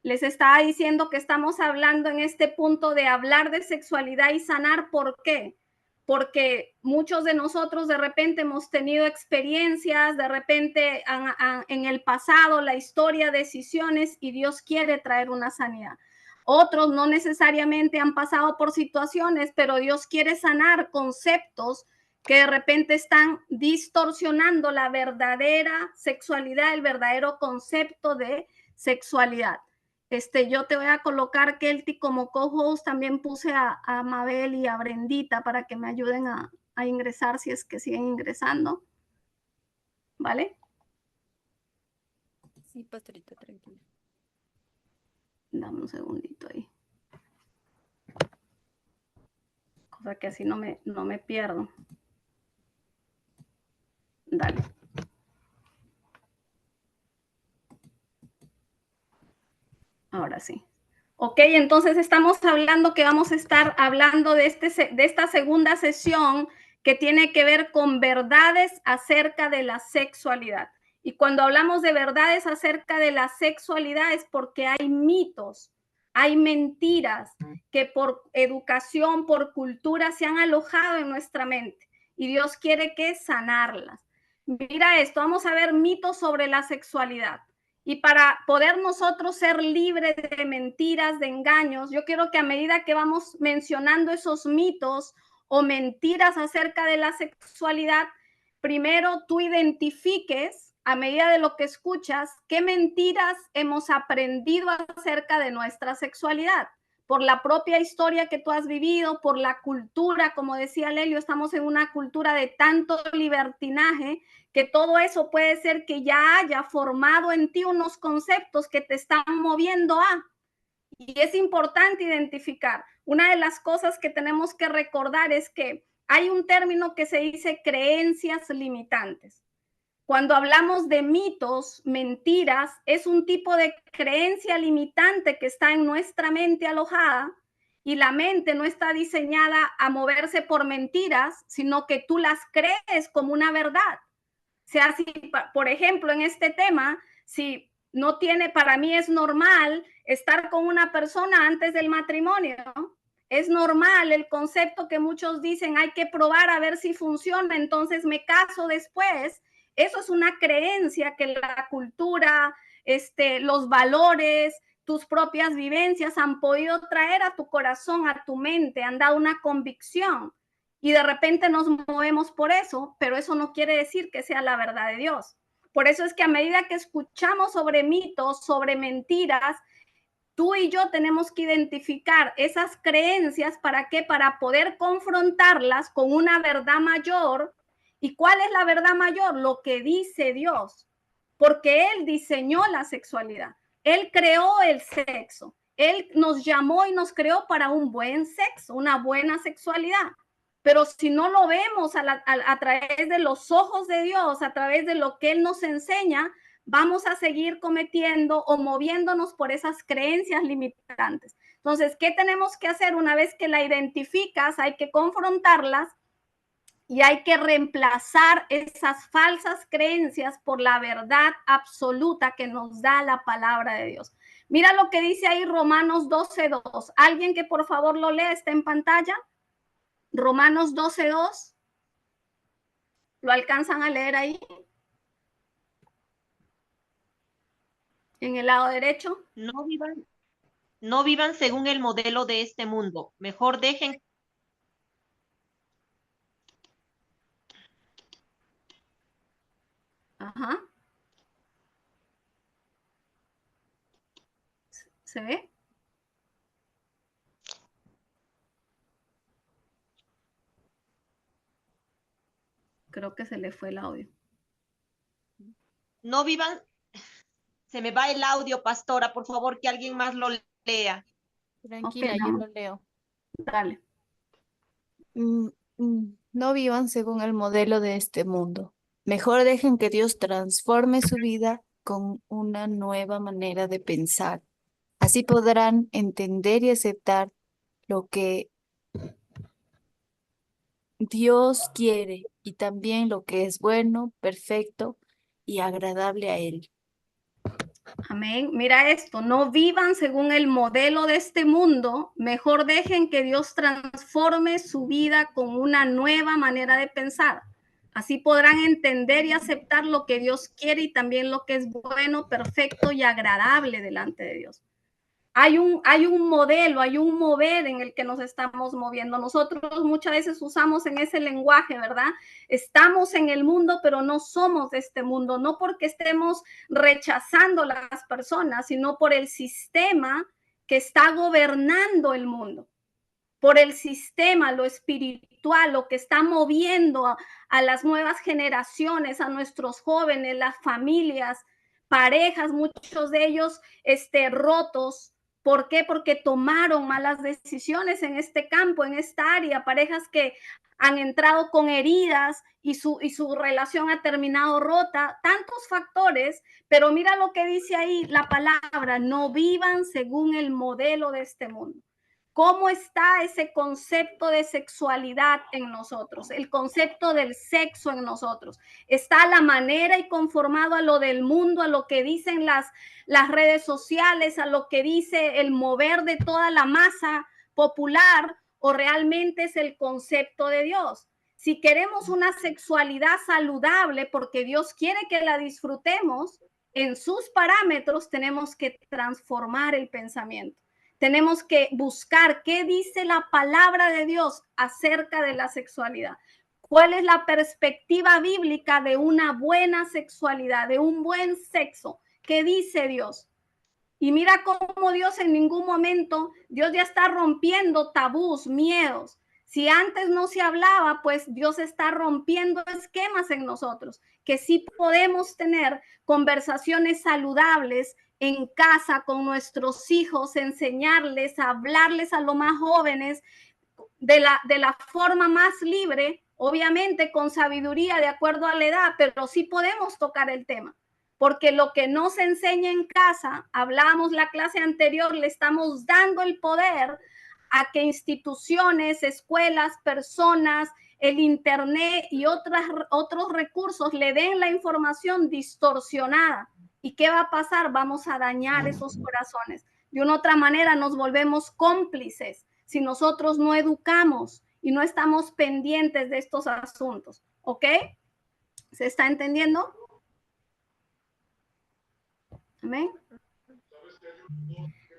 Les estaba diciendo que estamos hablando en este punto de hablar de sexualidad y sanar. ¿Por qué? Porque muchos de nosotros de repente hemos tenido experiencias, de repente en el pasado, la historia, decisiones, y Dios quiere traer una sanidad. Otros no necesariamente han pasado por situaciones, pero Dios quiere sanar conceptos que de repente están distorsionando la verdadera sexualidad, el verdadero concepto de sexualidad. Yo te voy a colocar, Kelty, como co-host. También puse a Mabel y a Brendita para que me ayuden a ingresar si es que siguen ingresando. ¿Vale? Sí, pastorita, tranquila. Dame un segundito ahí. Cosa que así no me pierdo. Dale. Ahora sí. Ok, entonces estamos hablando que vamos a estar hablando de esta segunda sesión que tiene que ver con verdades acerca de la sexualidad. Y cuando hablamos de verdades acerca de la sexualidad es porque hay mitos, hay mentiras que por educación, por cultura se han alojado en nuestra mente y Dios quiere que sanarlas. Mira esto, vamos a ver mitos sobre la sexualidad. Y para poder nosotros ser libres de mentiras, de engaños, yo quiero que a medida que vamos mencionando esos mitos o mentiras acerca de la sexualidad, primero tú identifiques, a medida de lo que escuchas, qué mentiras hemos aprendido acerca de nuestra sexualidad. Por la propia historia que tú has vivido, por la cultura, como decía Lelio, estamos en una cultura de tanto libertinaje que todo eso puede ser que ya haya formado en ti unos conceptos que te están moviendo a. Y es importante identificar. Una de las cosas que tenemos que recordar es que hay un término que se dice creencias limitantes. Cuando hablamos de mitos, mentiras, es un tipo de creencia limitante que está en nuestra mente alojada, y la mente no está diseñada a moverse por mentiras, sino que tú las crees como una verdad. O sea, si, por ejemplo, en este tema, si no tiene, para mí es normal estar con una persona antes del matrimonio, ¿no? Es normal el concepto que muchos dicen, hay que probar a ver si funciona, entonces me caso después. Eso es una creencia que la cultura, los valores, tus propias vivencias han podido traer a tu corazón, a tu mente, han dado una convicción. Y de repente nos movemos por eso, pero eso no quiere decir que sea la verdad de Dios. Por eso es que a medida que escuchamos sobre mitos, sobre mentiras, tú y yo tenemos que identificar esas creencias. ¿Para qué? Para poder confrontarlas con una verdad mayor. ¿Y cuál es la verdad mayor? Lo que dice Dios. Porque Él diseñó la sexualidad. Él creó el sexo. Él nos llamó y nos creó para un buen sexo, una buena sexualidad. Pero si no lo vemos a través de los ojos de Dios, a través de lo que Él nos enseña, vamos a seguir cometiendo o moviéndonos por esas creencias limitantes. Entonces, ¿qué tenemos que hacer? Una vez que la identificas, hay que confrontarlas y hay que reemplazar esas falsas creencias por la verdad absoluta que nos da la palabra de Dios. Mira lo que dice ahí Romanos 12:2. ¿Alguien que por favor lo lea? ¿Está en pantalla? Romanos 12:2. ¿Lo alcanzan a leer ahí? En el lado derecho. No vivan según el modelo de este mundo. Mejor dejen. Ajá. ¿Se ve? Creo que se le fue el audio. No vivan. Se me va el audio, pastora. Por favor, que alguien más lo lea. Tranquila, Okay, yo lo leo. Dale. No vivan según el modelo de este mundo. Mejor dejen que Dios transforme su vida con una nueva manera de pensar. Así podrán entender y aceptar lo que Dios quiere y también lo que es bueno, perfecto y agradable a Él. Amén. Mira esto, no vivan según el modelo de este mundo, mejor dejen que Dios transforme su vida con una nueva manera de pensar. Así podrán entender y aceptar lo que Dios quiere y también lo que es bueno, perfecto y agradable delante de Dios. Hay un modelo, hay un mover en el que nos estamos moviendo. Nosotros muchas veces usamos en ese lenguaje, ¿verdad? Estamos en el mundo, pero no somos de este mundo, no porque estemos rechazando a las personas, sino por el sistema que está gobernando el mundo, por el sistema, lo espiritual, lo que está moviendo a las nuevas generaciones, a nuestros jóvenes, las familias, parejas, muchos de ellos rotos. ¿Por qué? Porque tomaron malas decisiones en este campo, en esta área, parejas que han entrado con heridas y su relación ha terminado rota, tantos factores, pero mira lo que dice ahí la palabra, no vivan según el modelo de este mundo. ¿Cómo está ese concepto de sexualidad en nosotros? El concepto del sexo en nosotros. ¿Está a la manera y conformado a lo del mundo, a lo que dicen las redes sociales, a lo que dice el mover de toda la masa popular, o realmente es el concepto de Dios? Si queremos una sexualidad saludable, porque Dios quiere que la disfrutemos en sus parámetros, tenemos que transformar el pensamiento. Tenemos que buscar qué dice la palabra de Dios acerca de la sexualidad. ¿Cuál es la perspectiva bíblica de una buena sexualidad, de un buen sexo? ¿Qué dice Dios? Y mira cómo Dios en ningún momento, Dios ya está rompiendo tabús, miedos. Si antes no se hablaba, pues Dios está rompiendo esquemas en nosotros, que sí podemos tener conversaciones saludables en casa con nuestros hijos, enseñarles, hablarles a los más jóvenes de la forma más libre, obviamente con sabiduría de acuerdo a la edad, pero sí podemos tocar el tema. Porque lo que no se enseña en casa, hablábamos la clase anterior, le estamos dando el poder a que instituciones, escuelas, personas, el internet y otros recursos le den la información distorsionada. ¿Y qué va a pasar? Vamos a dañar esos corazones. De una otra manera nos volvemos cómplices si nosotros no educamos y no estamos pendientes de estos asuntos. ¿Ok? ¿Se está entendiendo? Amén.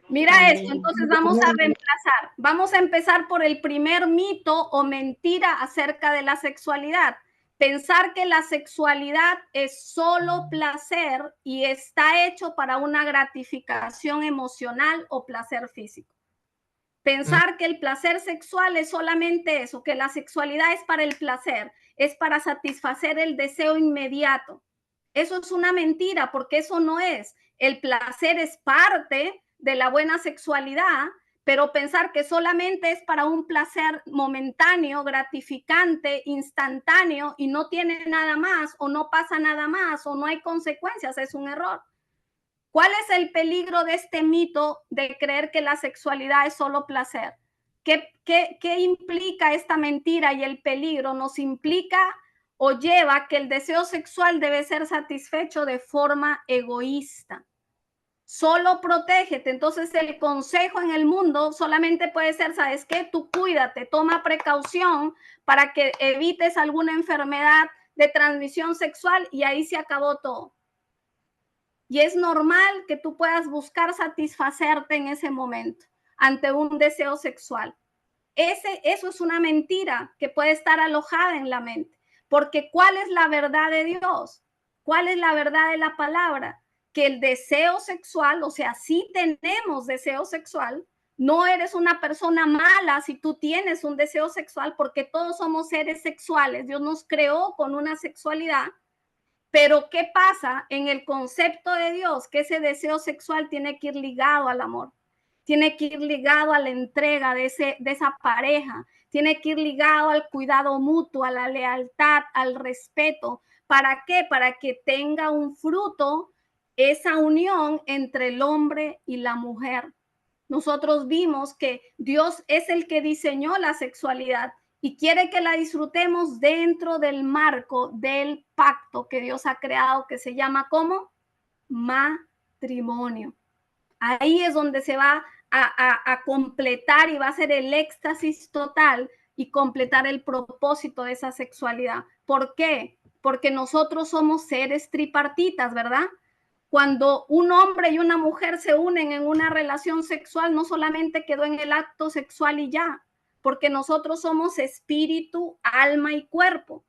Mira esto, entonces vamos a reemplazar. Vamos a empezar por el primer mito o mentira acerca de la sexualidad. Pensar que la sexualidad es solo placer y está hecho para una gratificación emocional o placer físico. Pensar que el placer sexual es solamente eso, que la sexualidad es para el placer, es para satisfacer el deseo inmediato. Eso es una mentira, porque eso no es. El placer es parte de la buena sexualidad, pero pensar que solamente es para un placer momentáneo, gratificante, instantáneo y no tiene nada más o no pasa nada más o no hay consecuencias es un error. ¿Cuál es el peligro de este mito de creer que la sexualidad es solo placer? ¿Qué implica esta mentira y el peligro? Nos implica o lleva que el deseo sexual debe ser satisfecho de forma egoísta. Solo protégete. Entonces el consejo en el mundo solamente puede ser, ¿sabes qué? Tú cuídate, toma precaución para que evites alguna enfermedad de transmisión sexual y ahí se acabó todo. Y es normal que tú puedas buscar satisfacerte en ese momento ante un deseo sexual. Eso es una mentira que puede estar alojada en la mente. Porque ¿cuál es la verdad de Dios? ¿Cuál es la verdad de la palabra? Que el deseo sexual, o sea, sí tenemos deseo sexual, no eres una persona mala si tú tienes un deseo sexual, porque todos somos seres sexuales. Dios nos creó con una sexualidad. Pero ¿qué pasa en el concepto de Dios? Que ese deseo sexual tiene que ir ligado al amor, tiene que ir ligado a la entrega de esa pareja, tiene que ir ligado al cuidado mutuo, a la lealtad, al respeto. ¿Para qué? Para que tenga un fruto esa unión entre el hombre y la mujer. Nosotros vimos que Dios es el que diseñó la sexualidad y quiere que la disfrutemos dentro del marco del pacto que Dios ha creado, que se llama ¿cómo? matrimonio. Ahí es donde se va a completar y va a ser el éxtasis total y completar el propósito de esa sexualidad. ¿Por qué? Porque nosotros somos seres tripartitas, ¿verdad? Cuando un hombre y una mujer se unen en una relación sexual, no solamente quedó en el acto sexual y ya, porque nosotros somos espíritu, alma y cuerpo.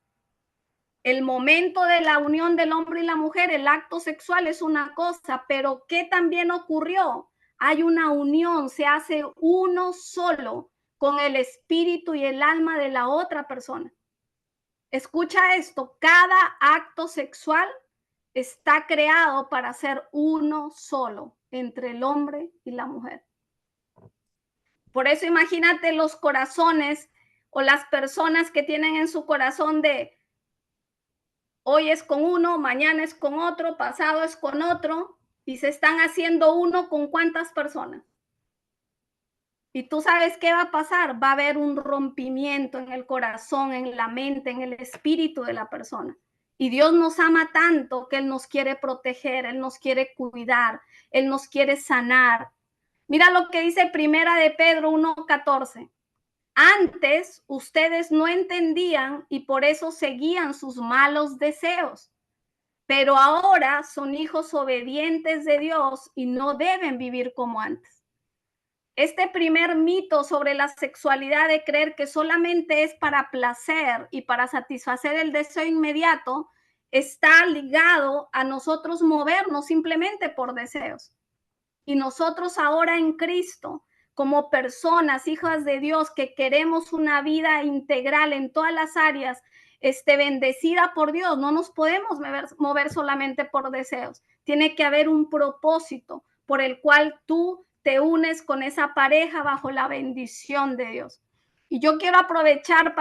El momento de la unión del hombre y la mujer, el acto sexual es una cosa, pero ¿qué también ocurrió? Hay una unión, se hace uno solo con el espíritu y el alma de la otra persona. Escucha esto, cada acto sexual está creado para ser uno solo entre el hombre y la mujer. Por eso imagínate los corazones o las personas que tienen en su corazón de hoy es con uno, mañana es con otro, pasado es con otro, y se están haciendo uno con cuántas personas. Y tú sabes qué va a pasar, va a haber un rompimiento en el corazón, en la mente, en el espíritu de la persona. Y Dios nos ama tanto que Él nos quiere proteger, Él nos quiere cuidar, Él nos quiere sanar. Mira lo que dice Primera de Pedro 1:14. Antes ustedes no entendían y por eso seguían sus malos deseos. Pero ahora son hijos obedientes de Dios y no deben vivir como antes. Este primer mito sobre la sexualidad de creer que solamente es para placer y para satisfacer el deseo inmediato está ligado a nosotros movernos simplemente por deseos. Y nosotros ahora en Cristo, como personas, hijas de Dios, que queremos una vida integral en todas las áreas, bendecida por Dios, no nos podemos mover solamente por deseos. Tiene que haber un propósito por el cual tú te unes con esa pareja bajo la bendición de Dios. Y yo quiero aprovechar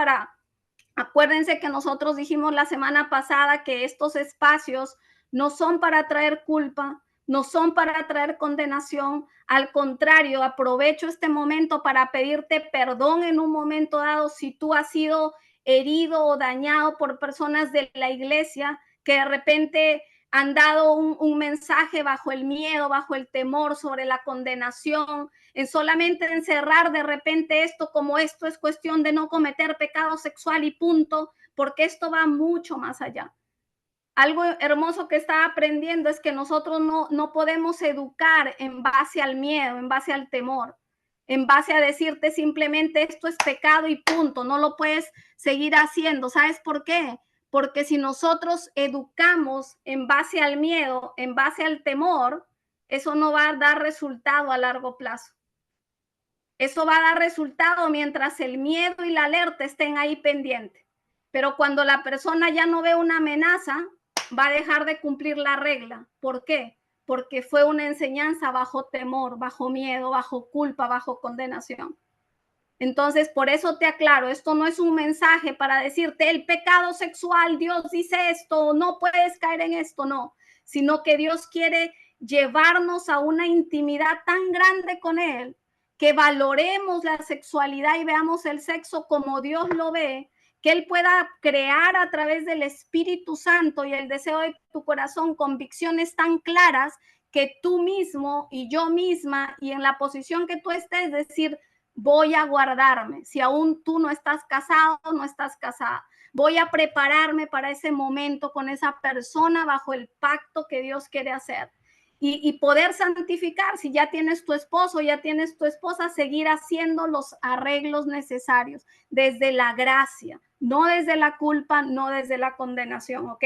acuérdense que nosotros dijimos la semana pasada que estos espacios no son para traer culpa, no son para traer condenación. Al contrario, aprovecho este momento para pedirte perdón en un momento dado si tú has sido herido o dañado por personas de la iglesia que de repente han dado un mensaje bajo el miedo, bajo el temor, sobre la condenación, en solamente encerrar de repente esto como esto es cuestión de no cometer pecado sexual y punto, porque esto va mucho más allá. Algo hermoso que estaba aprendiendo es que nosotros no podemos educar en base al miedo, en base al temor, en base a decirte simplemente esto es pecado y punto, no lo puedes seguir haciendo. ¿Sabes por qué? Porque si nosotros educamos en base al miedo, en base al temor, eso no va a dar resultado a largo plazo. Eso va a dar resultado mientras el miedo y la alerta estén ahí pendientes. Pero cuando la persona ya no ve una amenaza, va a dejar de cumplir la regla. ¿Por qué? Porque fue una enseñanza bajo temor, bajo miedo, bajo culpa, bajo condenación. Entonces, por eso te aclaro, esto no es un mensaje para decirte el pecado sexual, Dios dice esto, no puedes caer en esto, no, sino que Dios quiere llevarnos a una intimidad tan grande con Él, que valoremos la sexualidad y veamos el sexo como Dios lo ve, que Él pueda crear a través del Espíritu Santo y el deseo de tu corazón convicciones tan claras que tú mismo y yo misma y en la posición que tú estés, decir, voy a guardarme. Si aún tú no estás casado, no estás casada. Voy a prepararme para ese momento con esa persona bajo el pacto que Dios quiere hacer. Y poder santificar, si ya tienes tu esposo, ya tienes tu esposa, seguir haciendo los arreglos necesarios desde la gracia, no desde la culpa, no desde la condenación, ¿ok?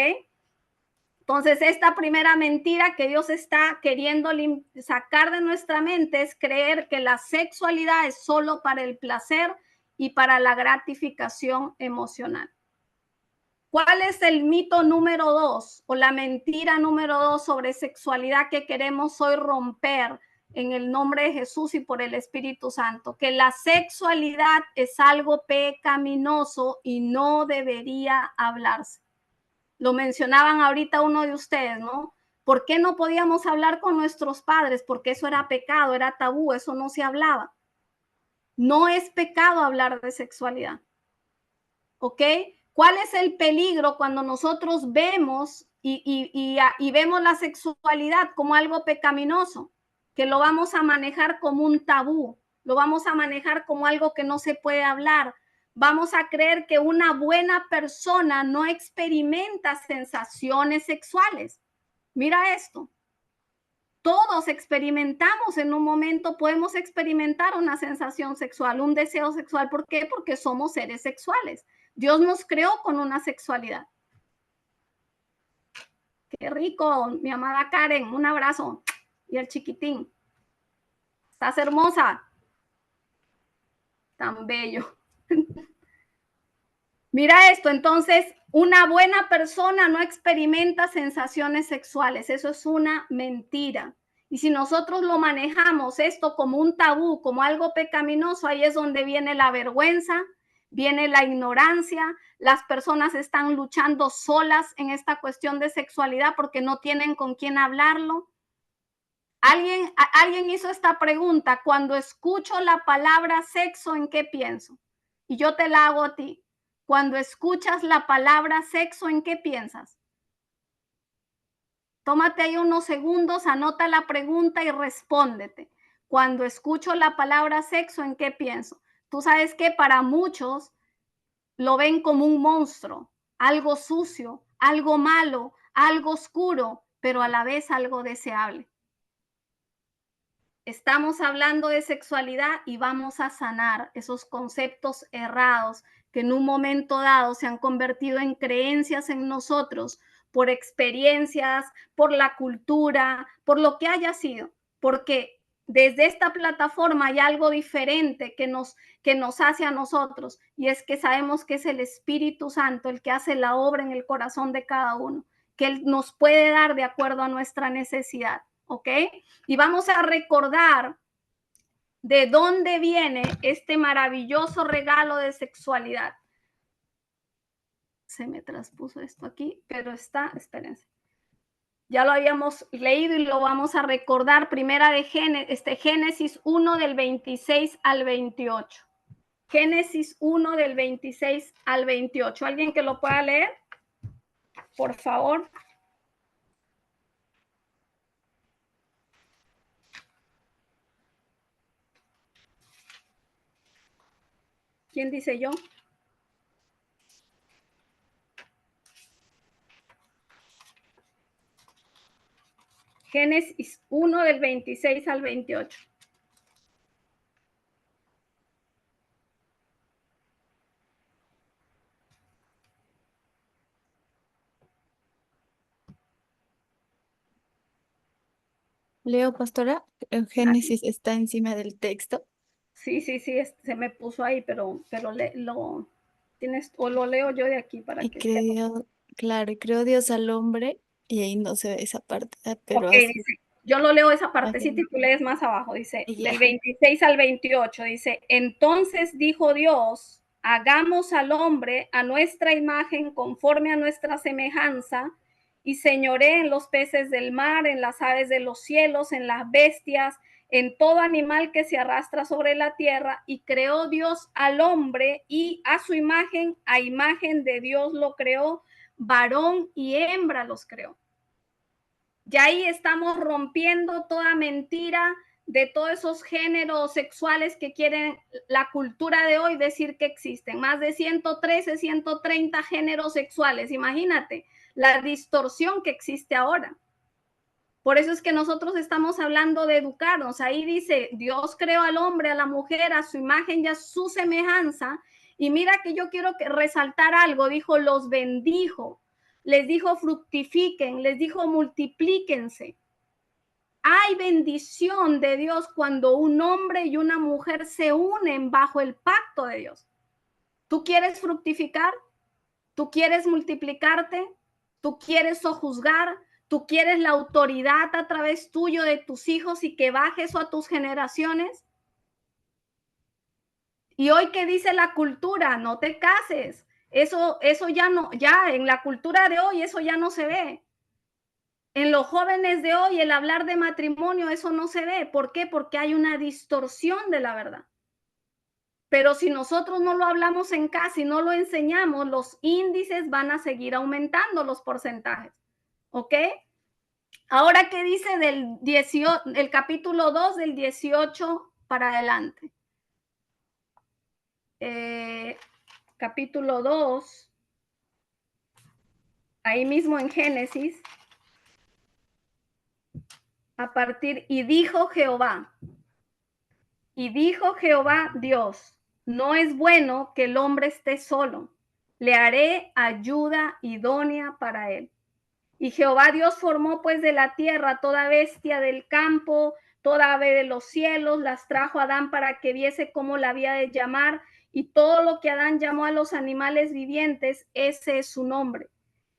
Entonces, esta primera mentira que Dios está queriendo sacar de nuestra mente es creer que la sexualidad es solo para el placer y para la gratificación emocional. ¿Cuál es el mito número 2 o la mentira número 2 sobre sexualidad que queremos hoy romper en el nombre de Jesús y por el Espíritu Santo? Que la sexualidad es algo pecaminoso y no debería hablarse. Lo mencionaban ahorita uno de ustedes, ¿no? ¿Por qué no podíamos hablar con nuestros padres? Porque eso era pecado, era tabú, eso no se hablaba. No es pecado hablar de sexualidad. ¿Ok? ¿Cuál es el peligro cuando nosotros vemos y vemos la sexualidad como algo pecaminoso, que lo vamos a manejar como un tabú, lo vamos a manejar como algo que no se puede hablar. Vamos a creer que una buena persona no experimenta sensaciones sexuales. Mira esto. Todos experimentamos en un momento, podemos experimentar una sensación sexual, un deseo sexual. ¿Por qué? Porque somos seres sexuales. Dios nos creó con una sexualidad. Qué rico, mi amada Karen, un abrazo. Y el chiquitín. Estás hermosa. Tan bello. Mira esto, entonces, una buena persona no experimenta sensaciones sexuales. Eso es una mentira. Y si nosotros lo manejamos esto como un tabú, como algo pecaminoso, ahí es donde viene la vergüenza, viene la ignorancia. Las personas están luchando solas en esta cuestión de sexualidad porque no tienen con quién hablarlo. Alguien hizo esta pregunta: cuando escucho la palabra sexo, ¿en qué pienso? Y yo te la hago a ti. Cuando escuchas la palabra sexo, ¿en qué piensas? Tómate ahí unos segundos, anota la pregunta y respóndete. Cuando escucho la palabra sexo, ¿en qué pienso? Tú sabes que para muchos lo ven como un monstruo, algo sucio, algo malo, algo oscuro, pero a la vez algo deseable. Estamos hablando de sexualidad y vamos a sanar esos conceptos errados que en un momento dado se han convertido en creencias en nosotros por experiencias, por la cultura, por lo que haya sido, porque desde esta plataforma hay algo diferente que nos hace a nosotros, y es que sabemos que es el Espíritu Santo el que hace la obra en el corazón de cada uno, que Él nos puede dar de acuerdo a nuestra necesidad. ¿Ok? Y vamos a recordar de dónde viene este maravilloso regalo de sexualidad. Se me transpuso esto aquí, pero está, espérense. Ya lo habíamos leído y lo vamos a recordar. Primera de Génesis 1 del 26 al 28. Génesis 1 del 26 al 28. ¿Alguien que lo pueda leer? Por favor. ¿Quién dice yo? Génesis 1 del 26 al 28. Leo, pastora, el Génesis está encima del texto. Sí, se me puso ahí, pero lo tienes, o lo leo yo de aquí para Y que creó, claro, y creó Dios al hombre, y ahí no se ve esa parte, pero Ok, así. dice, yo lo leo esa partecita Imagínate. y tú lees más abajo, dice, Y del ya. 26 al 28, dice, entonces dijo Dios, hagamos al hombre a nuestra imagen, conforme a nuestra semejanza, y señoré en los peces del mar, en las aves de los cielos, en las bestias, en todo animal que se arrastra sobre la tierra, y creó Dios al hombre, y a su imagen, a imagen de Dios lo creó, varón y hembra los creó. Ya ahí estamos rompiendo toda mentira de todos esos géneros sexuales que quieren la cultura de hoy decir que existen. Más de 113, 130 géneros sexuales. Imagínate la distorsión que existe ahora. Por eso es que nosotros estamos hablando de educarnos. Ahí dice, Dios creó al hombre, a la mujer, a su imagen y a su semejanza. Y mira que yo quiero resaltar algo. Dijo, los bendijo. Les dijo, fructifiquen. Les dijo, multiplíquense. Hay bendición de Dios cuando un hombre y una mujer se unen bajo el pacto de Dios. ¿Tú quieres fructificar? ¿Tú quieres multiplicarte? ¿Tú quieres sojuzgar? ¿Tú quieres la autoridad a través tuyo de tus hijos y que baje eso a tus generaciones? Y hoy, ¿qué dice la cultura? No te cases. Eso ya no, ya en la cultura de hoy eso ya no se ve. En los jóvenes de hoy el hablar de matrimonio, eso no se ve. ¿Por qué? Porque hay una distorsión de la verdad. Pero si nosotros no lo hablamos en casa y no lo enseñamos, los índices van a seguir aumentando, los porcentajes. ¿Ok? Ahora, ¿qué dice del 18, el capítulo 2 del 18 para adelante? Capítulo 2, ahí mismo en Génesis, a partir, y dijo Jehová Dios, no es bueno que el hombre esté solo, le haré ayuda idónea para él. Y Jehová Dios formó pues de la tierra toda bestia del campo, toda ave de los cielos, las trajo a Adán para que viese cómo la había de llamar, y todo lo que Adán llamó a los animales vivientes, ese es su nombre.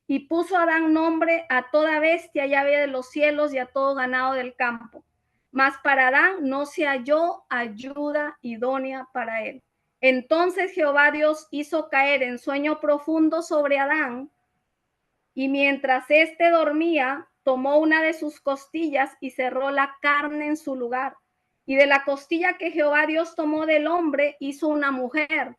Y puso Adán nombre a toda bestia y ave de los cielos y a todo ganado del campo. Mas para Adán no se halló ayuda idónea para él. Entonces Jehová Dios hizo caer en sueño profundo sobre Adán, y mientras éste dormía, tomó una de sus costillas y cerró la carne en su lugar. Y de la costilla que Jehová Dios tomó del hombre, hizo una mujer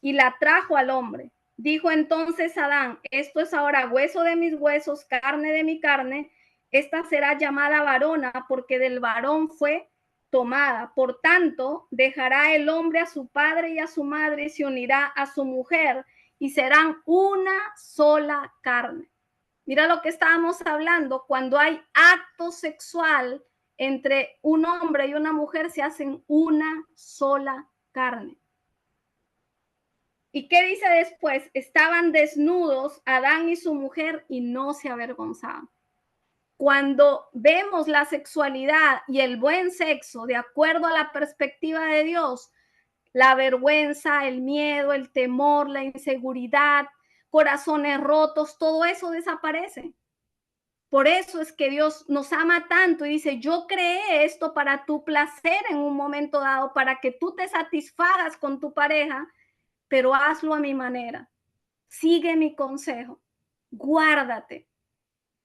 y la trajo al hombre. Dijo entonces Adán, esto es ahora hueso de mis huesos, carne de mi carne, esta será llamada varona porque del varón fue tomada. Por tanto, dejará el hombre a su padre y a su madre y se unirá a su mujer y serán una sola carne. Mira lo que estábamos hablando, cuando hay acto sexual entre un hombre y una mujer, se hacen una sola carne. ¿Y qué dice después? Estaban desnudos Adán y su mujer y no se avergonzaban. Cuando vemos la sexualidad y el buen sexo de acuerdo a la perspectiva de Dios, la vergüenza, el miedo, el temor, la inseguridad, corazones rotos, todo eso desaparece. Por eso es que Dios nos ama tanto y dice, yo creé esto para tu placer en un momento dado, para que tú te satisfagas con tu pareja, pero hazlo a mi manera. Sigue mi consejo. Guárdate.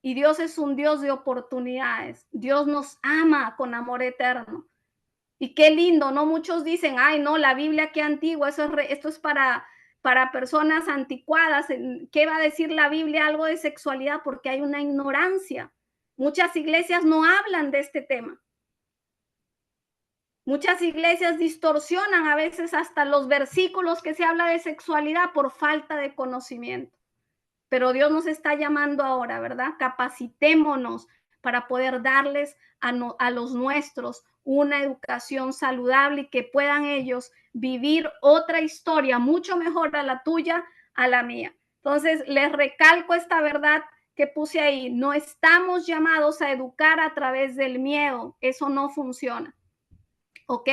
Y Dios es un Dios de oportunidades. Dios nos ama con amor eterno. Y qué lindo, ¿no? Muchos dicen, ay, no, la Biblia qué antigua, esto es para personas anticuadas. ¿Qué va a decir la Biblia algo de sexualidad? Porque hay una ignorancia. Muchas iglesias no hablan de este tema. Muchas iglesias distorsionan a veces hasta los versículos que se habla de sexualidad por falta de conocimiento. Pero Dios nos está llamando ahora, ¿verdad? Capacitémonos para poder darles a los nuestros una educación saludable y que puedan ellos vivir otra historia mucho mejor a la tuya, a la mía. Entonces, les recalco esta verdad que puse ahí. No estamos llamados a educar a través del miedo. Eso no funciona. ¿Ok?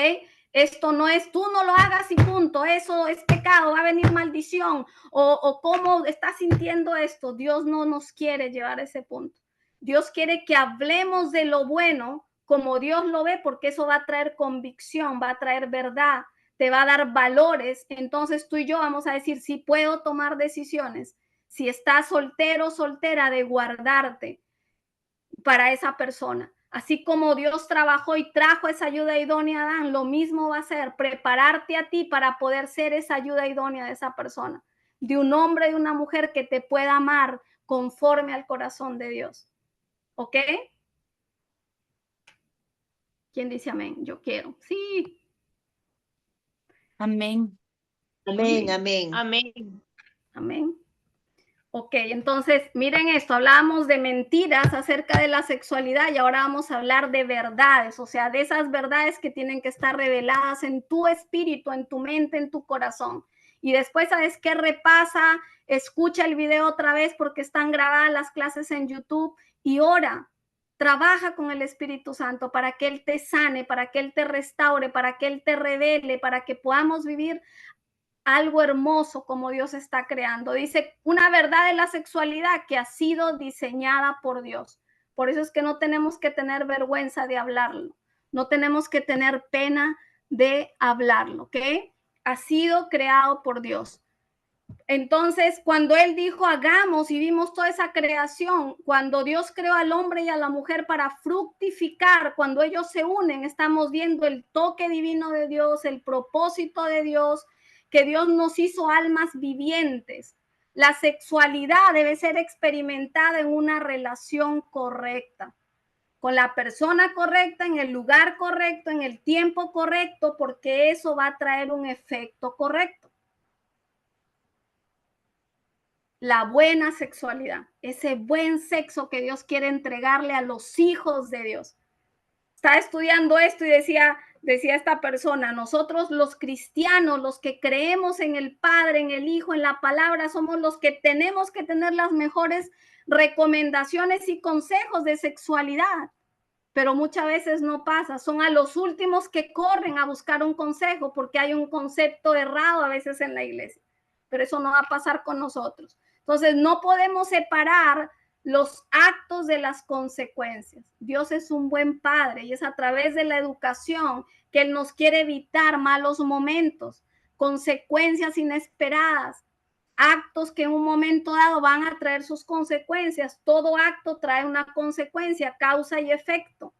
Esto no es, tú no lo hagas y punto, eso es pecado, va a venir maldición, o cómo estás sintiendo esto. Dios no nos quiere llevar a ese punto. Dios quiere que hablemos de lo bueno como Dios lo ve, porque eso va a traer convicción, va a traer verdad, te va a dar valores. Entonces tú y yo vamos a decir, si puedo tomar decisiones, si estás soltero, soltera, de guardarte para esa persona. Así como Dios trabajó y trajo esa ayuda idónea a Adán, lo mismo va a ser prepararte a ti para poder ser esa ayuda idónea de esa persona, de un hombre y una mujer que te pueda amar conforme al corazón de Dios. ¿Ok? ¿Quién dice amén? Yo quiero. Sí. Amén. Amén, amén. Amén. Amén. Ok, entonces miren esto, hablábamos de mentiras acerca de la sexualidad y ahora vamos a hablar de verdades, o sea, de esas verdades que tienen que estar reveladas en tu espíritu, en tu mente, en tu corazón. Y después, ¿sabes qué? Repasa, escucha el video otra vez porque están grabadas las clases en YouTube y ora. Trabaja con el Espíritu Santo para que Él te sane, para que Él te restaure, para que Él te revele, para que podamos vivir algo hermoso como Dios está creando. Dice una verdad de la sexualidad que ha sido diseñada por Dios. Por eso es que no tenemos que tener vergüenza de hablarlo. No tenemos que tener pena de hablarlo, ¿ok? Ha sido creado por Dios. Entonces, cuando Él dijo hagamos y vimos toda esa creación, cuando Dios creó al hombre y a la mujer para fructificar, cuando ellos se unen, estamos viendo el toque divino de Dios, el propósito de Dios, que Dios nos hizo almas vivientes. La sexualidad debe ser experimentada en una relación correcta, con la persona correcta, en el lugar correcto, en el tiempo correcto, porque eso va a traer un efecto correcto. La buena sexualidad, ese buen sexo que Dios quiere entregarle a los hijos de Dios. Estaba estudiando esto y decía esta persona, nosotros los cristianos, los que creemos en el Padre, en el Hijo, en la palabra, somos los que tenemos que tener las mejores recomendaciones y consejos de sexualidad. Pero muchas veces no pasa, son a los últimos que corren a buscar un consejo porque hay un concepto errado a veces en la iglesia. Pero eso no va a pasar con nosotros. Entonces no podemos separar los actos de las consecuencias. Dios es un buen padre y es a través de la educación que Él nos quiere evitar malos momentos, consecuencias inesperadas, actos que en un momento dado van a traer sus consecuencias. Todo acto trae una consecuencia, causa y efecto.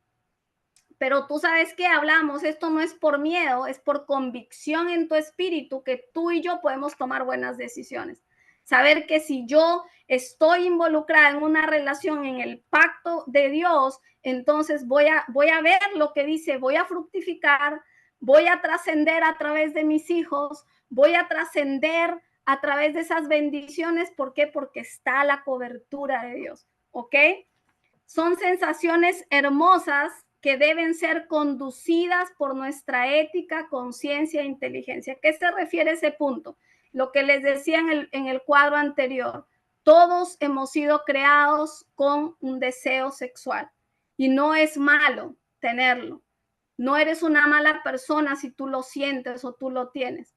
Pero tú sabes que hablamos, esto no es por miedo, es por convicción en tu espíritu que tú y yo podemos tomar buenas decisiones. Saber que si yo estoy involucrada en una relación, en el pacto de Dios, entonces voy a ver lo que dice, voy a fructificar, voy a trascender a través de mis hijos, voy a trascender a través de esas bendiciones. ¿Por qué? Porque está la cobertura de Dios, ¿ok? Son sensaciones hermosas que deben ser conducidas por nuestra ética, conciencia e inteligencia. ¿A qué se refiere ese punto? Lo que les decía en el cuadro anterior. Todos hemos sido creados con un deseo sexual y no es malo tenerlo. No eres una mala persona si tú lo sientes o tú lo tienes.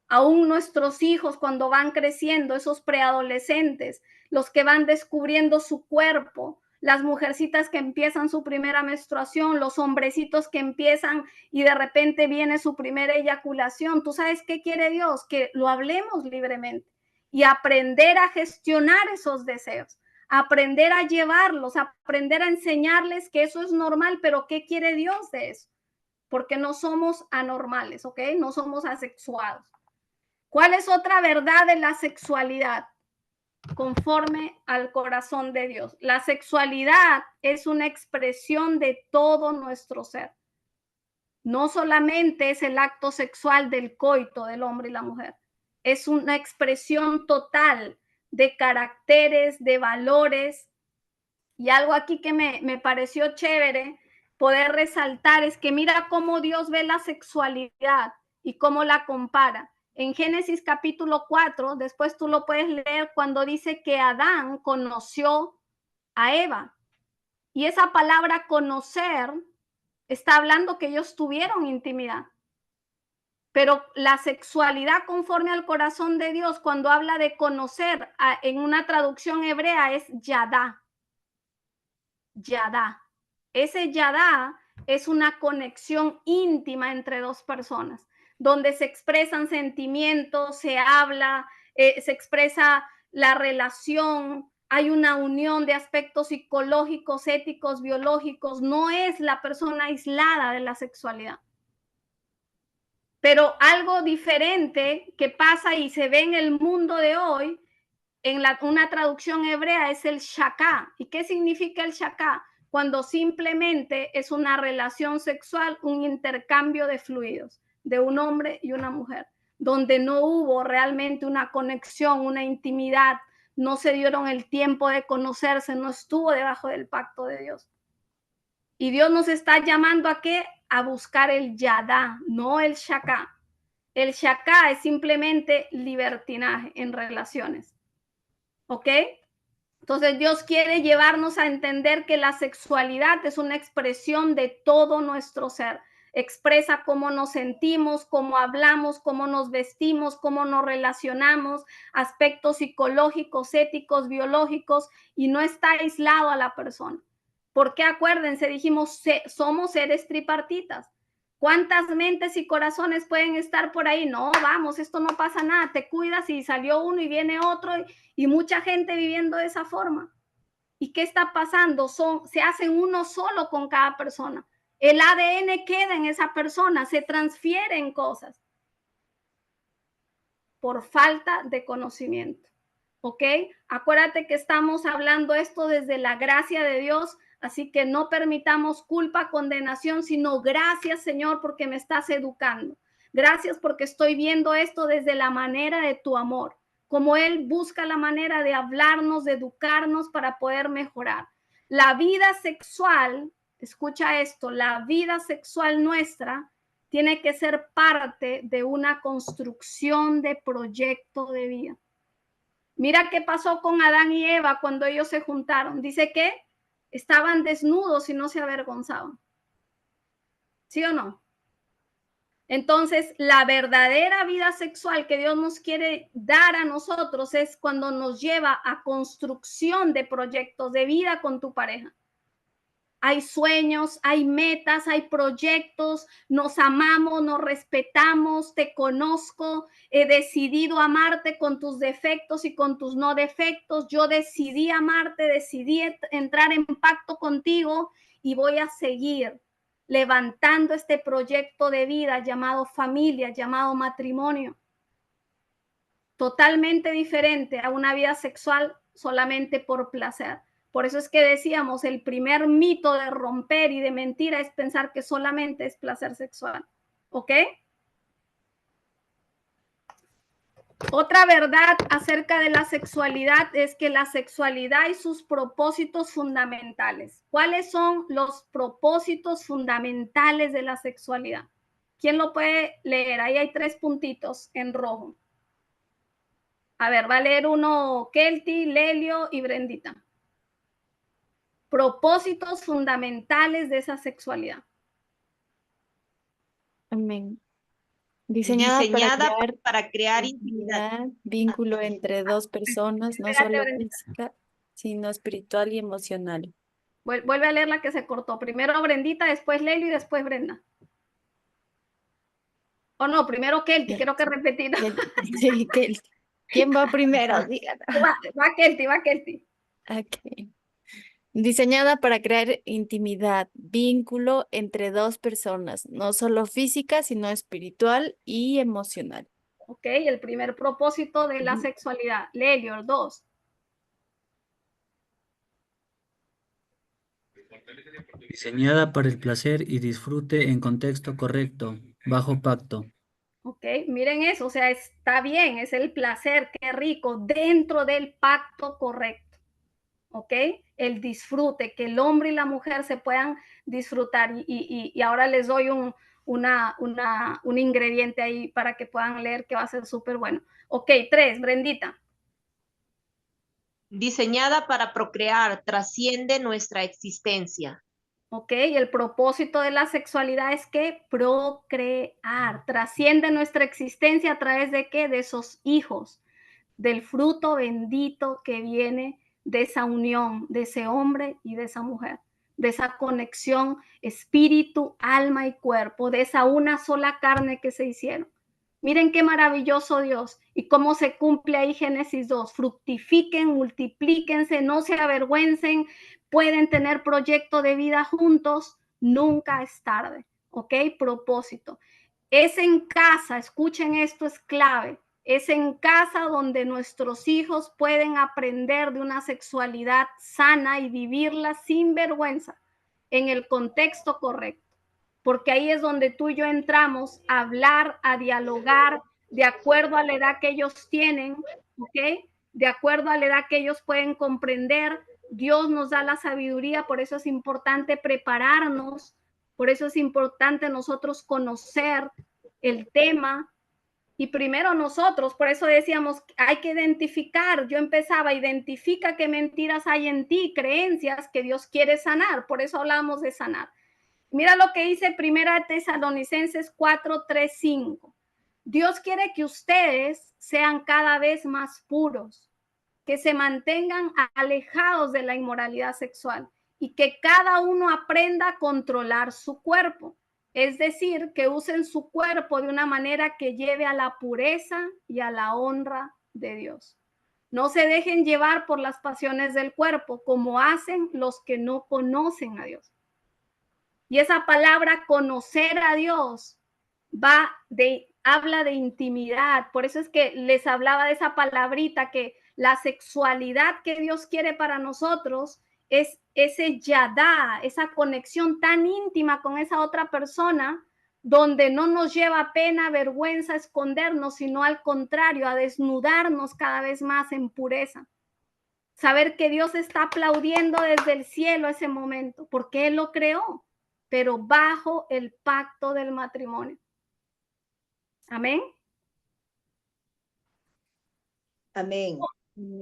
Aún nuestros hijos cuando van creciendo, esos preadolescentes, los que van descubriendo su cuerpo, las mujercitas que empiezan su primera menstruación, los hombrecitos que empiezan y de repente viene su primera eyaculación. ¿Tú sabes qué quiere Dios? Que lo hablemos libremente y aprender a gestionar esos deseos, aprender a llevarlos, aprender a enseñarles que eso es normal, pero ¿qué quiere Dios de eso? Porque no somos anormales, ¿ok? No somos asexuados. ¿Cuál es otra verdad de la sexualidad? Conforme al corazón de Dios. La sexualidad es una expresión de todo nuestro ser. No solamente es el acto sexual del coito del hombre y la mujer. Es una expresión total de caracteres, de valores. Y algo aquí que me pareció chévere poder resaltar es que mira cómo Dios ve la sexualidad y cómo la compara. En Génesis capítulo 4, después tú lo puedes leer cuando dice que Adán conoció a Eva. Y esa palabra conocer está hablando que ellos tuvieron intimidad. Pero la sexualidad conforme al corazón de Dios, cuando habla de conocer, en una traducción hebrea es yadá. Yadá. Ese yadá es una conexión íntima entre dos personas, donde se expresan sentimientos, se habla, se expresa la relación, hay una unión de aspectos psicológicos, éticos, biológicos. No es la persona aislada de la sexualidad. Pero algo diferente que pasa y se ve en el mundo de hoy, en una traducción hebrea, es el shaká. ¿Y qué significa el shaká? Cuando simplemente es una relación sexual, un intercambio de fluidos de un hombre y una mujer, donde no hubo realmente una conexión, una intimidad, no se dieron el tiempo de conocerse, no estuvo debajo del pacto de Dios. Y Dios nos está llamando a qué? A buscar el yadá, no el shaká. El shaká es simplemente libertinaje en relaciones. ¿Ok? Entonces Dios quiere llevarnos a entender que la sexualidad es una expresión de todo nuestro ser. Expresa cómo nos sentimos, cómo hablamos, cómo nos vestimos, cómo nos relacionamos, aspectos psicológicos, éticos, biológicos, y no está aislado a la persona. Porque acuérdense, dijimos, somos seres tripartitas. ¿Cuántas mentes y corazones pueden estar por ahí? No, vamos, esto no pasa nada, te cuidas y salió uno y viene otro y mucha gente viviendo de esa forma. ¿Y qué está pasando? Se hacen uno solo con cada persona. El ADN queda en esa persona, se transfieren cosas por falta de conocimiento. ¿ok? Acuérdate que estamos hablando esto desde la gracia de Dios, así que no permitamos culpa, condenación, sino gracias, Señor, porque me estás educando. Gracias porque estoy viendo esto desde la manera de tu amor, como Él busca la manera de hablarnos, de educarnos para poder mejorar. La vida sexual, escucha esto, la vida sexual nuestra tiene que ser parte de una construcción de proyecto de vida. Mira qué pasó con Adán y Eva cuando ellos se juntaron. Dice que estaban desnudos y no se avergonzaban. ¿Sí o no? Entonces, la verdadera vida sexual que Dios nos quiere dar a nosotros es cuando nos lleva a construcción de proyectos de vida con tu pareja. Hay sueños, hay metas, hay proyectos, nos amamos, nos respetamos, te conozco, he decidido amarte con tus defectos y con tus no defectos. Yo decidí amarte, decidí entrar en pacto contigo y voy a seguir levantando este proyecto de vida llamado familia, llamado matrimonio. Totalmente diferente a una vida sexual solamente por placer. Por eso es que decíamos, el primer mito de romper y de mentira es pensar que solamente es placer sexual. ¿Ok? Otra verdad acerca de la sexualidad es que la sexualidad y sus propósitos fundamentales. ¿Cuáles son los propósitos fundamentales de la sexualidad? ¿Quién lo puede leer? Ahí hay 3 puntitos en rojo. A ver, va a leer uno Kelty, Lelio y Brendita. Propósitos fundamentales de esa sexualidad. Amén. Diseñada para crear intimidad, vínculo entre dos personas, no Espérate, solo Brendita. física, sino espiritual y emocional. Vuelve a leer la que se cortó. Primero Brendita, después Lelio y después Brenda. O no, primero Kelty, creo que repetido. Sí, Kelty. ¿Quién va primero? Díganos. Va Kelty. Okay. Diseñada para crear intimidad, vínculo entre dos personas, no solo física, sino espiritual y emocional. Ok, el primer propósito de la sexualidad. Lelio, 2. Diseñada para el placer y disfrute en contexto correcto, bajo pacto. Ok, miren eso, o sea, está bien, es el placer, qué rico, dentro del pacto correcto. ¿Ok? El disfrute, que el hombre y la mujer se puedan disfrutar. Y ahora les doy un ingrediente ahí para que puedan leer que va a ser súper bueno. Ok, 3, Brendita. diseñada para procrear, trasciende nuestra existencia. Ok, el propósito de la sexualidad es que procrear, trasciende nuestra existencia a través de qué? De esos hijos, del fruto bendito que viene de esa unión, de ese hombre y de esa mujer, de esa conexión espíritu, alma y cuerpo, de esa una sola carne que se hicieron. Miren qué maravilloso Dios y cómo se cumple ahí Génesis 2. Fructifiquen, multiplíquense, no se avergüencen, pueden tener proyecto de vida juntos, nunca es tarde. ¿Ok? Propósito. Es en casa, escuchen esto, es clave. Es en casa donde nuestros hijos pueden aprender de una sexualidad sana y vivirla sin vergüenza en el contexto correcto. Porque ahí es donde tú y yo entramos a hablar, a dialogar, de acuerdo a la edad que ellos tienen, ¿ok? De acuerdo a la edad que ellos pueden comprender. Dios nos da la sabiduría, por eso es importante prepararnos, por eso es importante nosotros conocer el tema. Y primero nosotros, por eso decíamos, hay que identificar, yo empezaba, identifica qué mentiras hay en ti, creencias que Dios quiere sanar, por eso hablamos de sanar. Mira lo que dice Primera Tesalonicenses 4, 3, 5. Dios quiere que ustedes sean cada vez más puros, que se mantengan alejados de la inmoralidad sexual y que cada uno aprenda a controlar su cuerpo. Es decir, que usen su cuerpo de una manera que lleve a la pureza y a la honra de Dios. No se dejen llevar por las pasiones del cuerpo, como hacen los que no conocen a Dios. Y esa palabra conocer a Dios habla de intimidad. Por eso es que les hablaba de esa palabrita que La sexualidad que Dios quiere para nosotros es ese yadá, esa conexión tan íntima con esa otra persona, donde no nos lleva pena, vergüenza, escondernos, sino al contrario, a desnudarnos cada vez más en pureza. Saber que Dios está aplaudiendo desde el cielo ese momento, porque Él lo creó, pero bajo el pacto del matrimonio. Amén. Amén.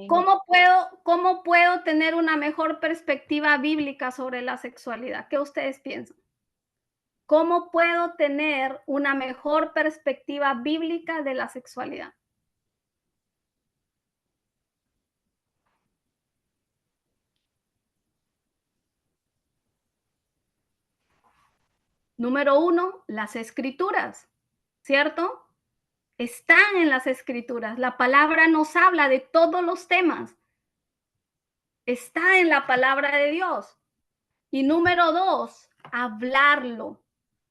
¿Cómo puedo tener una mejor perspectiva bíblica sobre la sexualidad? ¿Qué ustedes piensan? ¿Cómo puedo tener una mejor perspectiva bíblica de la sexualidad? Número 1, las escrituras, ¿cierto? Están en las escrituras. La palabra nos habla de todos los temas. Está en la palabra de Dios. Y número 2, hablarlo,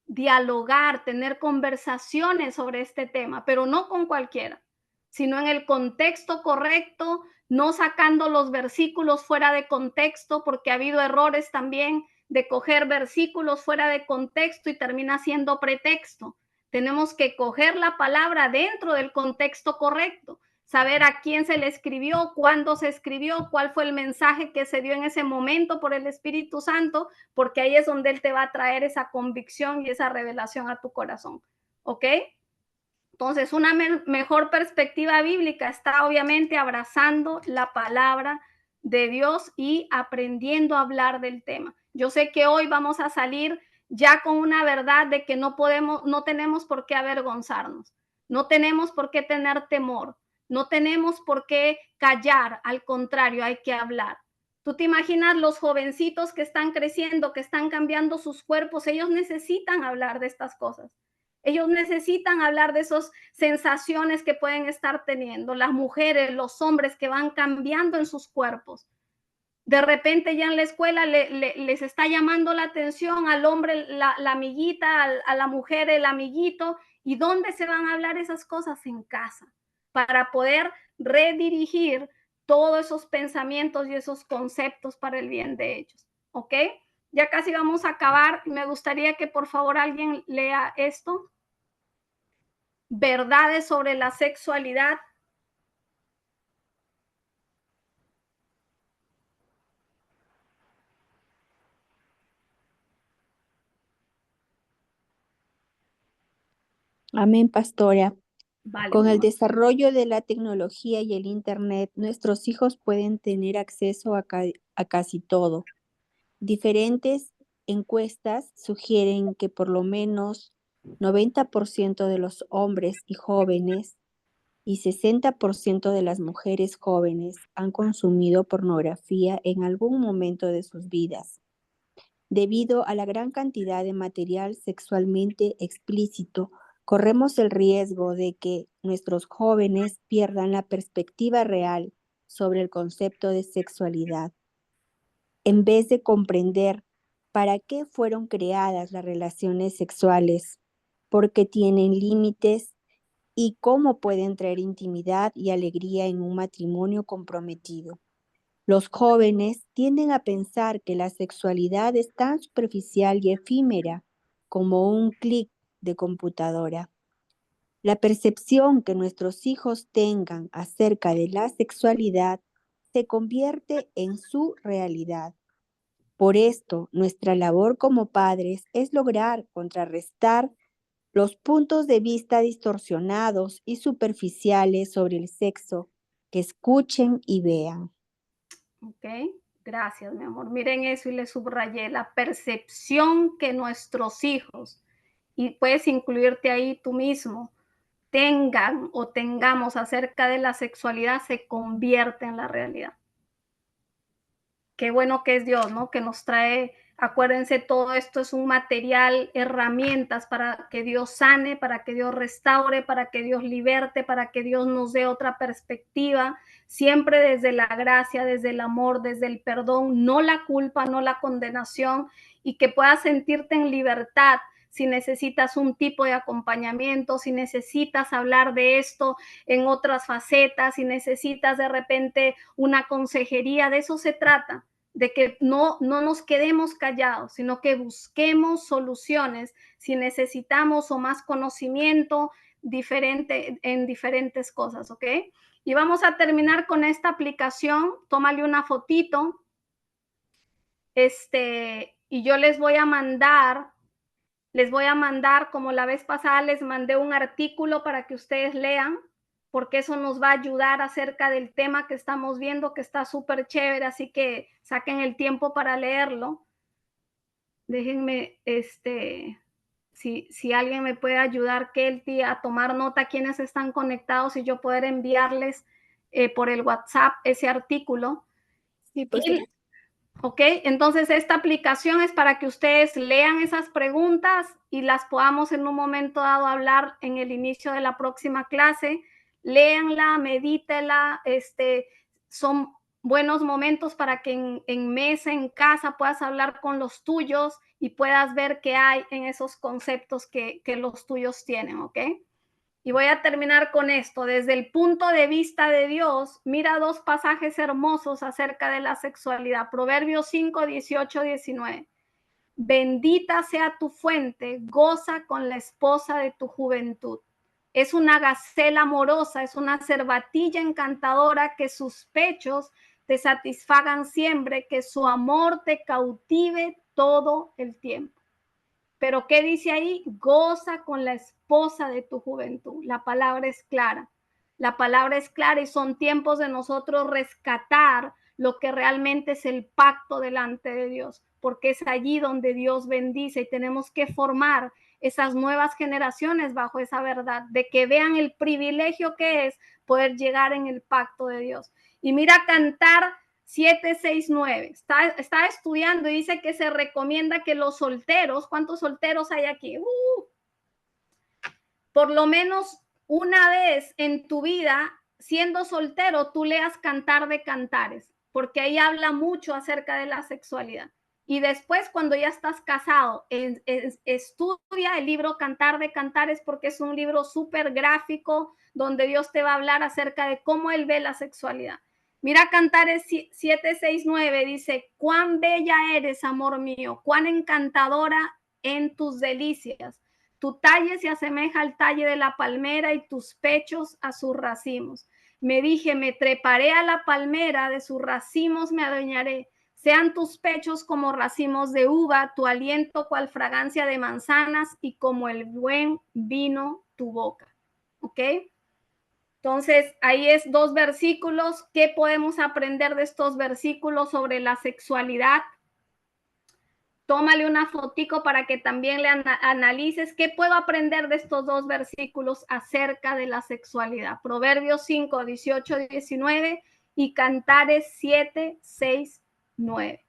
dialogar, tener conversaciones sobre este tema, pero no con cualquiera, sino en el contexto correcto, no sacando los versículos fuera de contexto, porque ha habido errores también de coger versículos fuera de contexto y termina siendo pretexto. Tenemos que coger la palabra dentro del contexto correcto, saber a quién se le escribió, cuándo se escribió, cuál fue el mensaje que se dio en ese momento por el Espíritu Santo, porque ahí es donde Él te va a traer esa convicción y esa revelación a tu corazón. ¿Ok? Entonces, una mejor perspectiva bíblica está obviamente abrazando la palabra de Dios y aprendiendo a hablar del tema. Yo sé que hoy vamos a salir ya con una verdad de que no tenemos por qué avergonzarnos, no tenemos por qué tener temor, no tenemos por qué callar, al contrario, hay que hablar. Tú te imaginas los jovencitos que están creciendo, que están cambiando sus cuerpos, ellos necesitan hablar de estas cosas. Ellos necesitan hablar de esas sensaciones que pueden estar teniendo, las mujeres, los hombres que van cambiando en sus cuerpos. De repente ya en la escuela les está llamando la atención al hombre la amiguita, a la mujer el amiguito. ¿Y dónde se van a hablar esas cosas? En casa, para poder redirigir todos esos pensamientos y esos conceptos para el bien de ellos. ¿Ok? Ya casi vamos a acabar. Me gustaría que por favor alguien lea esto. Verdades sobre la sexualidad. Amén, pastora. Vale, Con el desarrollo de la tecnología y el Internet, nuestros hijos pueden tener acceso a casi todo. Diferentes encuestas sugieren que por lo menos 90% de los hombres y jóvenes y 60% de las mujeres jóvenes han consumido pornografía en algún momento de sus vidas. Debido a la gran cantidad de material sexualmente explícito, corremos el riesgo de que nuestros jóvenes pierdan la perspectiva real sobre el concepto de sexualidad. En vez de comprender para qué fueron creadas las relaciones sexuales, por qué tienen límites y cómo pueden traer intimidad y alegría en un matrimonio comprometido. Los jóvenes tienden a pensar que la sexualidad es tan superficial y efímera como un clic de computadora. La percepción que nuestros hijos tengan acerca de la sexualidad se convierte en su realidad. Por esto, nuestra labor como padres es lograr contrarrestar los puntos de vista distorsionados y superficiales sobre el sexo que escuchen y vean. Ok, gracias, mi amor. Miren eso y le subrayé la percepción que nuestros hijos, y puedes incluirte ahí tú mismo, tengan o tengamos acerca de la sexualidad se convierte en la realidad. Qué bueno que es Dios, ¿no? Que nos trae, acuérdense, todo esto es un material, herramientas para que Dios sane, para que Dios restaure, para que Dios liberte, para que Dios nos dé otra perspectiva, siempre desde la gracia, desde el amor, desde el perdón, no la culpa, no la condenación, y que puedas sentirte en libertad si necesitas un tipo de acompañamiento, si necesitas hablar de esto en otras facetas, si necesitas de repente una consejería, de eso se trata, de que no nos quedemos callados, sino que busquemos soluciones si necesitamos o más conocimiento en diferentes cosas, ¿ok? Y vamos a terminar con esta aplicación. Tómale una fotito. Y yo les voy a mandar, como la vez pasada les mandé un artículo para que ustedes lean, porque eso nos va a ayudar acerca del tema que estamos viendo, que está súper chévere, así que saquen el tiempo para leerlo. Déjenme, si alguien me puede ayudar, Kelty, a tomar nota quiénes están conectados y yo poder enviarles por el WhatsApp ese artículo. Sí, pastora. Ok, entonces esta aplicación es para que ustedes lean esas preguntas y las podamos en un momento dado hablar en el inicio de la próxima clase. Léanla, medítela, son buenos momentos para que en mesa, en casa, puedas hablar con los tuyos y puedas ver qué hay en esos conceptos que los tuyos tienen, ¿ok? Y voy a terminar con esto. Desde el punto de vista de Dios, mira dos pasajes hermosos acerca de la sexualidad. Proverbios 5, 18, 19. Bendita sea tu fuente, goza con la esposa de tu juventud. Es una gacela amorosa, es una cervatilla encantadora, que sus pechos te satisfagan siempre, que su amor te cautive todo el tiempo. Pero ¿qué dice ahí? Goza con la esposa de tu juventud. La palabra es clara. La palabra es clara y son tiempos de nosotros rescatar lo que realmente es el pacto delante de Dios, porque es allí donde Dios bendice y tenemos que formar esas nuevas generaciones bajo esa verdad, de que vean el privilegio que es poder llegar en el pacto de Dios. Y mira, Cantar 769. Está estudiando y dice que se recomienda que los solteros, ¿cuántos solteros hay aquí? Por lo menos una vez en tu vida, siendo soltero, tú leas Cantar de Cantares, porque ahí habla mucho acerca de la sexualidad. Y después, cuando ya estás casado, estudia el libro Cantar de Cantares, porque es un libro súper gráfico, donde Dios te va a hablar acerca de cómo Él ve la sexualidad. Mira, Cantares 769 dice: cuán bella eres, amor mío, cuán encantadora en tus delicias. Tu talle se asemeja al talle de la palmera y tus pechos a sus racimos. Me dije, me treparé a la palmera, de sus racimos me adueñaré. Sean tus pechos como racimos de uva, tu aliento cual fragancia de manzanas y como el buen vino tu boca. ¿Ok? Entonces, ahí es dos versículos. ¿Qué podemos aprender de estos versículos sobre la sexualidad? Tómale una fotico para que también le analices qué puedo aprender de estos dos versículos acerca de la sexualidad. Proverbios 5, 18, 19 y Cantares 7, 6, 9.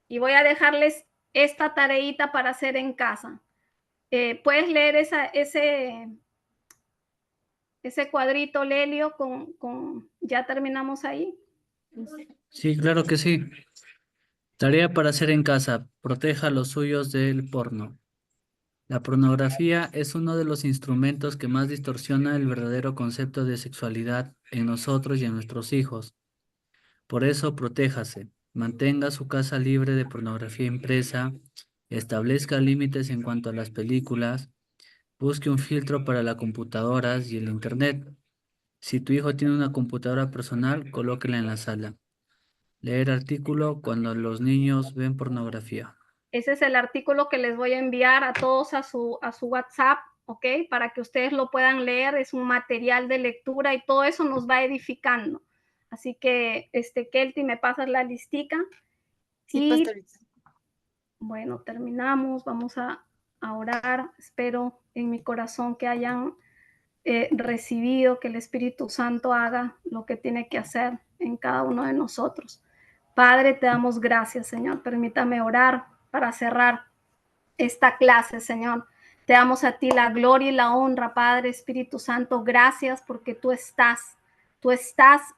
Y voy a dejarles esta tareita para hacer en casa. ¿Puedes leer ese cuadrito, Lelio? ¿Ya terminamos ahí? Sí, claro que sí. Tarea para hacer en casa. Proteja a los suyos del porno. La pornografía es uno de los instrumentos que más distorsiona el verdadero concepto de sexualidad en nosotros y en nuestros hijos. Por eso, protéjase. Mantenga su casa libre de pornografía impresa. Establezca límites en cuanto a las películas. Busque un filtro para las computadoras y el internet. Si tu hijo tiene una computadora personal, colóquela en la sala. Leer artículo cuando los niños ven pornografía. Ese es el artículo que les voy a enviar a todos a su WhatsApp, ¿ok? Para que ustedes lo puedan leer. Es un material de lectura y todo eso nos va edificando. Así que, Kelty, me pasas la listica. Sí, y, pastorita. Bueno, terminamos. Vamos a orar. Espero en mi corazón que hayan recibido, que el Espíritu Santo haga lo que tiene que hacer en cada uno de nosotros. Padre, te damos gracias, Señor. Permítame orar para cerrar esta clase, Señor. Te damos a ti la gloria y la honra, Padre, Espíritu Santo. Gracias porque tú estás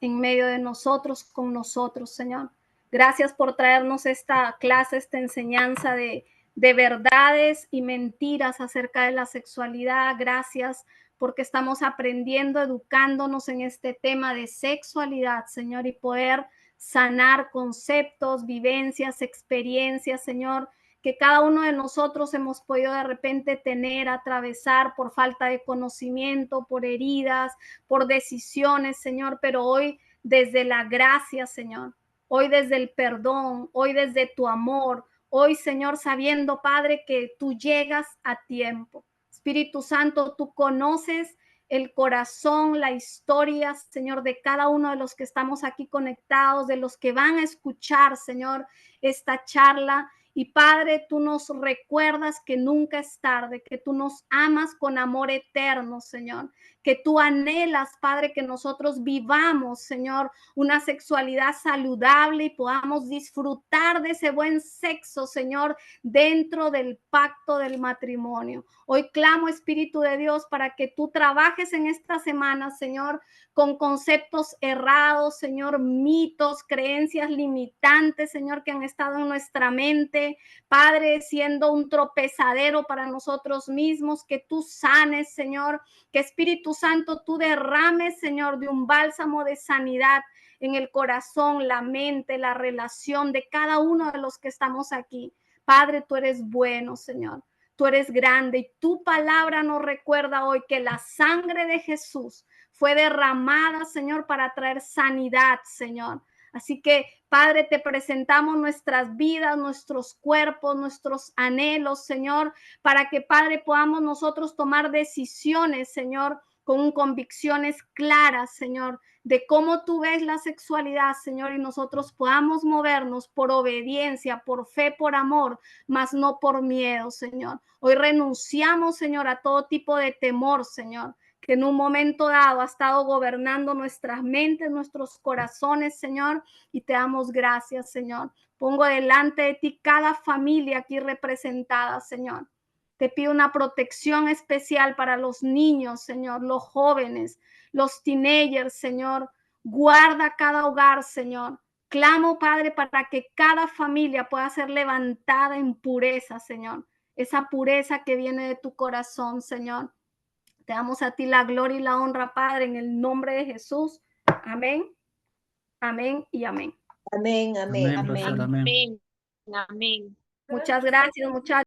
en medio de nosotros, con nosotros, Señor. Gracias por traernos esta clase, esta enseñanza de verdades y mentiras acerca de la sexualidad. Gracias porque estamos aprendiendo, educándonos en este tema de sexualidad, Señor, y poder sanar conceptos, vivencias, experiencias, Señor, que cada uno de nosotros hemos podido de repente tener, atravesar por falta de conocimiento, por heridas, por decisiones, Señor, pero hoy desde la gracia, Señor, hoy desde el perdón, hoy desde tu amor, hoy, Señor, sabiendo, Padre, que tú llegas a tiempo. Espíritu Santo, tú conoces el corazón, la historia, Señor, de cada uno de los que estamos aquí conectados, de los que van a escuchar, Señor, esta charla. Y Padre, tú nos recuerdas que nunca es tarde, que tú nos amas con amor eterno, Señor, que tú anhelas, Padre, que nosotros vivamos, Señor, una sexualidad saludable y podamos disfrutar de ese buen sexo, Señor, dentro del pacto del matrimonio. Hoy clamo, Espíritu de Dios, para que tú trabajes en esta semana, Señor, con conceptos errados, Señor, mitos, creencias limitantes, Señor, que han estado en nuestra mente, Padre, siendo un tropezadero para nosotros mismos, que tú sanes, Señor, que Espíritu Santo, tú derrames, Señor, de un bálsamo de sanidad en el corazón, la mente, la relación de cada uno de los que estamos aquí. Padre, tú eres bueno, Señor. Tú eres grande y tu palabra nos recuerda hoy que la sangre de Jesús fue derramada, Señor, para traer sanidad, Señor. Así que, Padre, te presentamos nuestras vidas, nuestros cuerpos, nuestros anhelos, Señor, para que, Padre, podamos nosotros tomar decisiones, Señor, con convicciones claras, Señor, de cómo tú ves la sexualidad, Señor, y nosotros podamos movernos por obediencia, por fe, por amor, mas no por miedo, Señor. Hoy renunciamos, Señor, a todo tipo de temor, Señor, que en un momento dado ha estado gobernando nuestras mentes, nuestros corazones, Señor, y te damos gracias, Señor. Pongo delante de ti cada familia aquí representada, Señor. Te pido una protección especial para los niños, Señor, los jóvenes, los teenagers, Señor. Guarda cada hogar, Señor. Clamo, Padre, para que cada familia pueda ser levantada en pureza, Señor. Esa pureza que viene de tu corazón, Señor. Te damos a ti la gloria y la honra, Padre, en el nombre de Jesús. Amén, amén y amén. Amén, amén. Amén, pastor, amén. Amén. Muchas gracias, muchachos.